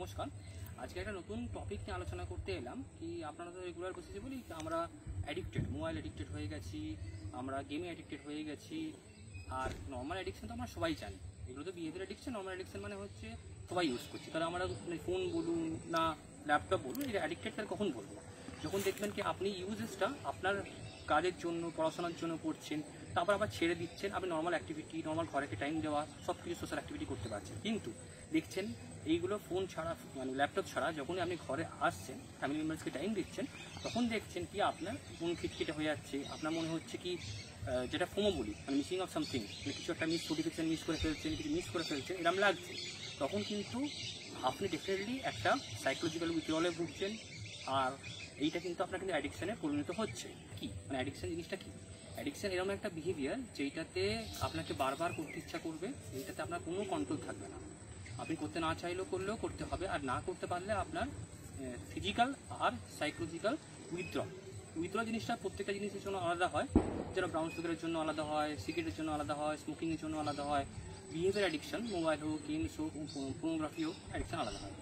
নমস্কার। আজকে একটা নতুন টপিক নিয়ে আলোচনা করতে এলাম। কি আপনারা তো রেগুলার বেসিসে বলি আমরা অ্যাডিক্টেড, মোবাইল অ্যাডিক্টেড হয়ে গেছি, আমরা গেমে অ্যাডিক্টেড হয়ে গেছি। আর নর্মাল অ্যাডিকশন তো আমরা সবাই জানি, এগুলো তো বিহেভিয়ার অ্যাডিকশন। নর্মাল অ্যাডিকশন মানে হচ্ছে সবাই ইউজ করছি, তাহলে আমরা ফোন বলুন না ল্যাপটপ বলুন, এটা অ্যাডিক্টেড তার কখন বলবো? যখন দেখবেন কি আপনি ইউজেসটা আপনার কাজের জন্য, পড়াশোনার জন্য করছেন, তারপর আবার ছেড়ে দিচ্ছেন, আপনি নর্মাল অ্যাক্টিভিটি, নর্মাল ঘরেকে টাইম দেওয়া, সব কিছু সোশ্যাল অ্যাক্টিভিটি করতে পারছেন। কিন্তু দেখছেন এইগুলো ফোন ছাড়া, মানে ল্যাপটপ ছাড়া যখনই আপনি ঘরে আসছেন, ফ্যামিলি মেম্বার্সকে টাইম দিচ্ছেন, তখন দেখছেন কি আপনার মন খিটখিটে হয়ে যাচ্ছে। আপনার মনে হচ্ছে কি যেটা ফোমো বলি, মানে মিসিং অফ সামথিং, মানে কিছু একটা মিস করে ফেলছেন, কিছু মিস করে ফেলছেন, এরকম লাগছে। তখন কিন্তু আপনি ডেফিনেটলি একটা সাইকোলজিক্যাল উইথড্রলে ভুগছেন। আর এইটা কিন্তু আপনার কিন্তু অ্যাডিকশানে পরিণত হচ্ছে। কি মানে অ্যাডিকশান জিনিসটা কি? অ্যাডিকশান এরকম একটা বিহেভিয়ার যেটাতে আপনাকে বারবার করতে ইচ্ছা করবে, এইটাতে আপনার কোনো কন্ট্রোল থাকবে না। আপনি করতে না চাইলেও করলেও করতে হবে, আর না করতে পারলে আপনার ফিজিক্যাল আর সাইকোলজিক্যাল উইথড্র জিনিসটা প্রত্যেকটা জিনিসের জন্য আলাদা হয়। যেন ব্রাউন সুগারের জন্য আলাদা হয়, সিগারেটের জন্য আলাদা হয়, স্মোকিংয়ের জন্য আলাদা হয়। বিহেভিয়ার অ্যাডিকশন, মোবাইল হোক, গেমস হোক, পোর্নোগ্রাফি হোক, অ্যাডিকশন আলাদা হয়।